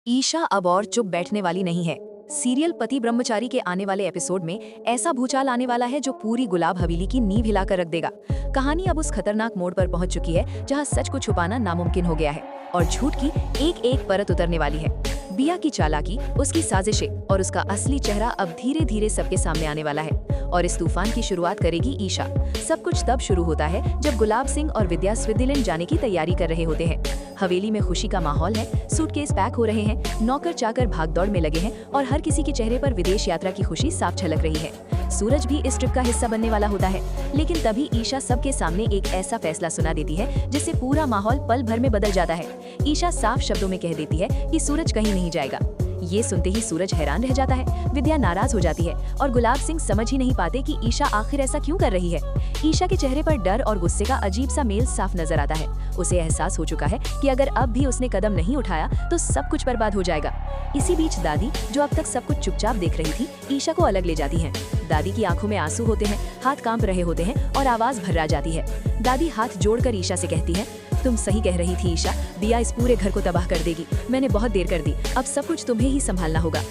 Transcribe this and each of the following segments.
ईशा अब और चुप बैठने वाली नहीं है। सीरियल पति ब्रह्मचारी के आने वाले एपिसोड में ऐसा भूचाल आने वाला है जो पूरी गुलाब हवेली की नींव हिलाकर रख देगा। कहानी अब उस खतरनाक मोड़ पर पहुंच चुकी है जहां सच को छुपाना नामुमकिन हो गया है और झूठ की एक एक परत उतरने वाली है। बिया की चालाकी, उसकी साजिशें और उसका असली चेहरा अब धीरे धीरे सबके सामने आने वाला है और इस तूफान की शुरुआत करेगी ईशा। सब कुछ तब शुरू होता है जब गुलाब सिंह और विद्या स्विट्जरलैंड जाने की तैयारी कर रहे होते हैं। हवेली में खुशी का माहौल है, सूटकेस पैक हो रहे हैं, नौकर चाकर भागदौड़ में लगे हैं और हर किसी के चेहरे पर विदेश यात्रा की खुशी साफ झलक रही है। सूरज भी इस ट्रिप का हिस्सा बनने वाला होता है, लेकिन तभी ईशा सबके सामने एक ऐसा फैसला सुना देती है जिससे पूरा माहौल पल भर में बदल जाता है। ईशा साफ शब्दों में कह देती है कि सूरज कहीं नहीं जाएगा। ये सुनते ही सूरज हैरान रह जाता है, विद्या नाराज हो जाती है और गुलाब सिंह समझ ही नहीं पाते कि ईशा आखिर ऐसा क्यों कर रही है। ईशा के चेहरे पर डर और गुस्से का अजीब सा मेल साफ नजर आता है। उसे एहसास हो चुका है कि अगर अब भी उसने कदम नहीं उठाया तो सब कुछ बर्बाद हो जाएगा। इसी बीच दादी, जो अब तक सब कुछ चुपचाप देख रही थी, ईशा को अलग ले जाती हैं। दादी की आंखों में आंसू होते हैं, हाथ कांप रहे होते हैं और आवाज भर्रा जाती है। दादी हाथ जोड़कर ईशा से कहती है, तुम सही कह रही थी ईशा, बिया इस पूरे घर को तबाह कर देगी। मैंने बहुत देर कर दी, अब सब कुछ तुम्हें ही संभालना होगा।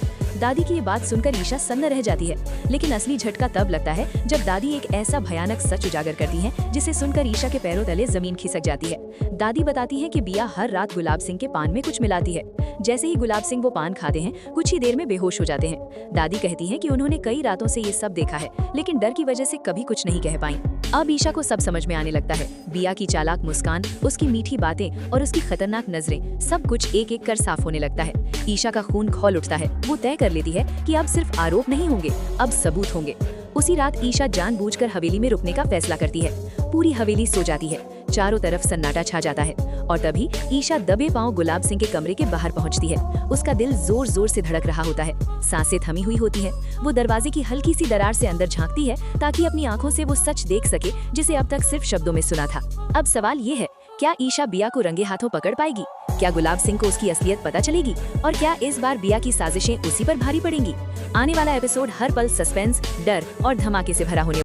दादी की ये बात सुनकर ईशा सन्न रह जाती है, लेकिन असली झटका तब लगता है जब दादी एक ऐसा भयानक सच उजागर करती हैं जिसे सुनकर ईशा के पैरों तले जमीन खिसक जाती है। दादी बताती है कि बिया हर रात गुलाब सिंह के पान में कुछ मिलाती है। जैसे ही गुलाब सिंह वो पान खाते हैं, कुछ ही देर में बेहोश हो जाते हैं। दादी कहती है कि उन्होंने कई रातों से ये सब देखा है, लेकिन डर की वजह से कभी कुछ नहीं कह पाई। अब ईशा को सब समझ में आने लगता है। बिया की चालाक मुस्कान, उसकी मीठी बातें और उसकी खतरनाक नजरें, सब कुछ एक एक कर साफ होने लगता है। ईशा का खून खौल उठता है। वो तय कर लेती है कि अब सिर्फ आरोप नहीं होंगे, अब सबूत होंगे। उसी रात ईशा जानबूझकर हवेली में रुकने का फैसला करती है। पूरी हवेली सो जाती है, चारों तरफ सन्नाटा छा जाता है और तभी ईशा दबे पांव गुलाब सिंह के कमरे के बाहर पहुंचती है। उसका दिल जोर जोर से धड़क रहा होता है, सांसें थमी हुई होती हैं। वो दरवाजे की हल्की सी दरार से अंदर झांकती है ताकि अपनी आंखों से वो सच देख सके जिसे अब तक सिर्फ शब्दों में सुना था। अब सवाल ये है, क्या ईशा बिया को रंगे हाथों पकड़ पाएगी? क्या गुलाब सिंह को उसकी असलियत पता चलेगी? और क्या इस बार बिया की साजिशें उसी पर भारी पड़ेंगी? आने वाला एपिसोड हर पल सस्पेंस, डर और धमाके से भरा होने